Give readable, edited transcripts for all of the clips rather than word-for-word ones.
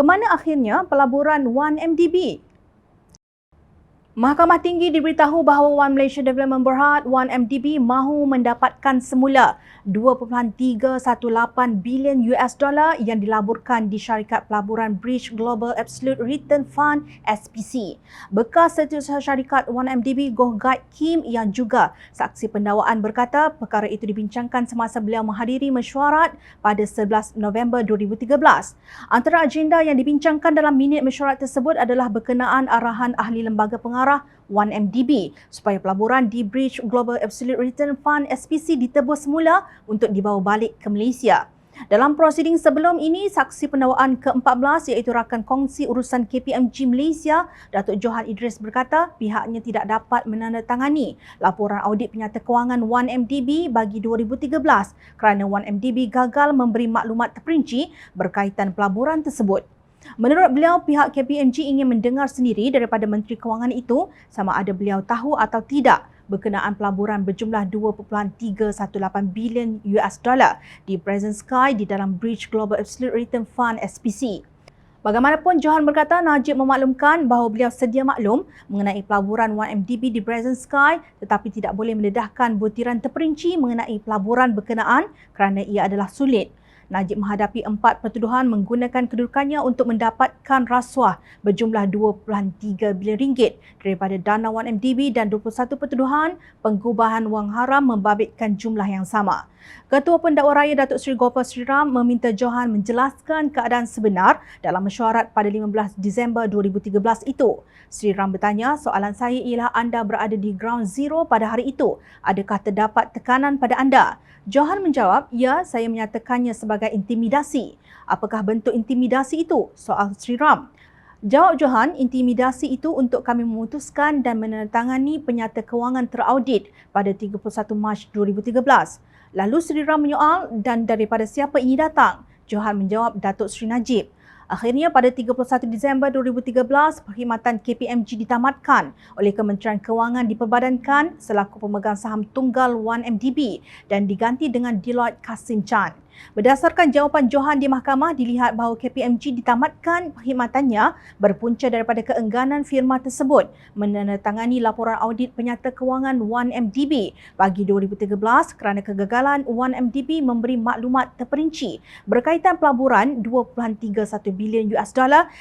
Kemana akhirnya pelaburan 1MDB? Mahkamah Tinggi diberitahu bahawa One Malaysia Development Berhad 1MDB mahu mendapatkan semula $2.318 bilion yang dilaburkan di syarikat pelaburan Bridge Global Absolute Return Fund SPC. Bekas setiausaha syarikat 1MDB Goh Gat Kim yang juga saksi pendakwaan berkata perkara itu dibincangkan semasa beliau menghadiri mesyuarat pada 11 November 2013. Antara agenda yang dibincangkan dalam minit mesyuarat tersebut adalah berkenaan arahan ahli lembaga pengarah 1MDB supaya pelaburan di Bridge Global Absolute Return Fund SPC ditebus semula untuk dibawa balik ke Malaysia. Dalam prosiding sebelum ini, saksi pendakwaan ke-14 iaitu rakan kongsi urusan KPMG Malaysia, Datuk Johan Idris berkata pihaknya tidak dapat menandatangani laporan audit penyata kewangan 1MDB bagi 2013 kerana 1MDB gagal memberi maklumat terperinci berkaitan pelaburan tersebut. Menurut beliau, pihak KPMG ingin mendengar sendiri daripada Menteri Kewangan itu sama ada beliau tahu atau tidak berkenaan pelaburan berjumlah $2.318 bilion di Present Sky di dalam Bridge Global Absolute Return Fund SPC. Bagaimanapun, Johan berkata Najib memaklumkan bahawa beliau sedia maklum mengenai pelaburan 1MDB di Present Sky tetapi tidak boleh mendedahkan butiran terperinci mengenai pelaburan berkenaan kerana ia adalah sulit. Najib menghadapi 4 pertuduhan menggunakan kedudukannya untuk mendapatkan rasuah berjumlah RM2.3 bilion daripada dana 1MDB dan 21 pertuduhan penggubahan wang haram membabitkan jumlah yang sama. Ketua Pendakwa Raya Datuk Seri Gopal Sri Ram meminta Johan menjelaskan keadaan sebenar dalam mesyuarat pada 15 Disember 2013 itu. Sri Ram bertanya, soalan saya ialah anda berada di ground zero pada hari itu. Adakah terdapat tekanan pada anda? Johan menjawab, ya, saya menyatakannya sebagai intimidasi. Apakah bentuk intimidasi itu? Soal Sri Ram. Jawab Johan, intimidasi itu untuk kami memutuskan dan menandatangani penyata kewangan teraudit pada 31 Mac 2013. Lalu Sri Ram menyoal, dan daripada siapa ini datang? Johan menjawab, Datuk Seri Najib. Akhirnya pada 31 Disember 2013, perkhidmatan KPMG ditamatkan oleh Kementerian Kewangan diperbadankan selaku pemegang saham tunggal 1MDB dan diganti dengan Deloitte Kasim Chan. Berdasarkan jawapan Johan di mahkamah, dilihat bahawa KPMG ditamatkan perkhidmatannya berpunca daripada keengganan firma tersebut menandatangani laporan audit penyata kewangan 1MDB bagi 2013 kerana kegagalan 1MDB memberi maklumat terperinci berkaitan pelaburan $2.31 bilion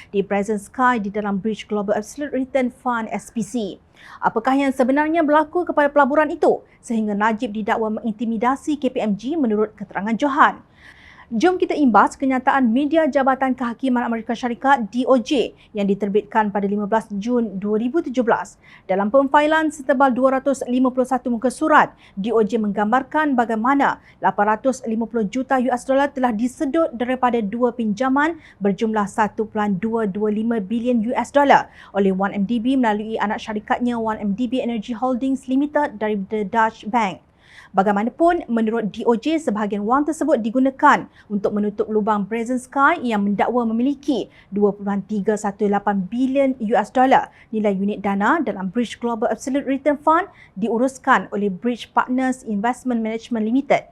di Present Sky di dalam Bridge Global Absolute Return Fund SPC. Apakah yang sebenarnya berlaku kepada pelaburan itu sehingga Najib didakwa mengintimidasi KPMG menurut keterangan Johan? Jom kita imbas kenyataan media Jabatan Kehakiman Amerika Syarikat DOJ yang diterbitkan pada 15 Jun 2017. Dalam pemfailan setebal 251 muka surat, DOJ menggambarkan bagaimana $850 juta telah disedut daripada 2 pinjaman berjumlah $1.225 bilion oleh 1MDB melalui anak syarikatnya 1MDB Energy Holdings Limited dari The Dutch Bank. Bagaimanapun, menurut DOJ, sebahagian wang tersebut digunakan untuk menutup lubang Present Sky yang mendakwa memiliki $2.318 bilion nilai unit dana dalam Bridge Global Absolute Return Fund diuruskan oleh Bridge Partners Investment Management Limited.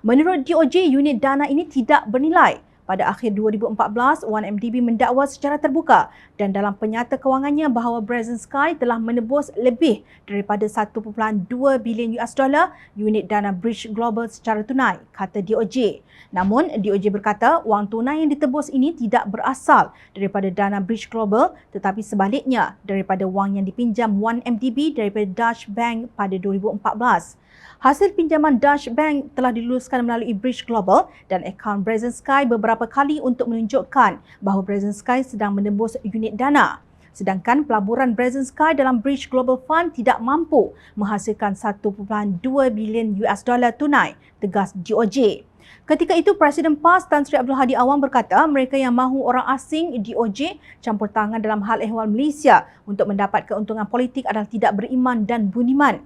Menurut DOJ, unit dana ini tidak bernilai. Pada akhir 2014, 1MDB mendakwa secara terbuka dan dalam penyata kewangannya bahawa Present Sky telah menebus lebih daripada $1.2 bilion unit dana Bridge Global secara tunai, kata DOJ. Namun, DOJ berkata wang tunai yang ditebus ini tidak berasal daripada dana Bridge Global tetapi sebaliknya daripada wang yang dipinjam 1MDB daripada Dutch Bank pada 2014. Hasil pinjaman Dutch Bank telah diluluskan melalui Bridge Global dan akaun Present Sky beberapa kali untuk menunjukkan bahawa Present Sky sedang menembus unit dana. Sedangkan pelaburan Present Sky dalam Bridge Global Fund tidak mampu menghasilkan $1.2 bilion tunai, tegas DOJ. Ketika itu, Presiden PAS Tan Sri Abdul Hadi Awang berkata mereka yang mahu orang asing DOJ campur tangan dalam hal ehwal Malaysia untuk mendapat keuntungan politik adalah tidak beriman dan budiman.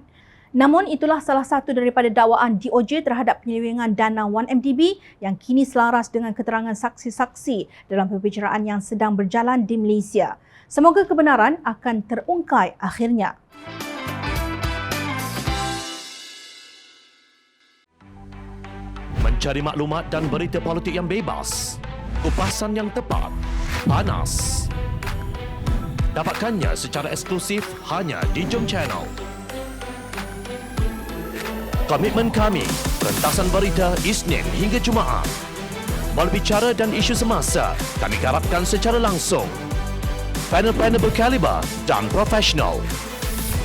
Namun itulah salah satu daripada dakwaan DOJ terhadap penyelewengan dana 1MDB yang kini selaras dengan keterangan saksi-saksi dalam pembicaraan yang sedang berjalan di Malaysia. Semoga kebenaran akan terungkai akhirnya. Mencari maklumat dan berita politik yang bebas, kupasan yang tepat panas. Dapatkannya secara eksklusif hanya di Jom Channel. Komitmen kami, rentasan berita Isnin hingga Jumaat. Berbicara dan isu semasa, kami garapkan secara langsung. Panel-panel berkaliber dan profesional.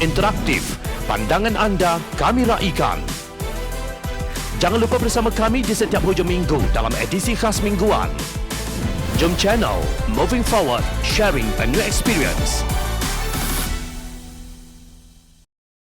Interaktif, pandangan anda kami raikan. Jangan lupa bersama kami di setiap hujung minggu dalam edisi khas mingguan. Jom Channel, moving forward, sharing a new experience.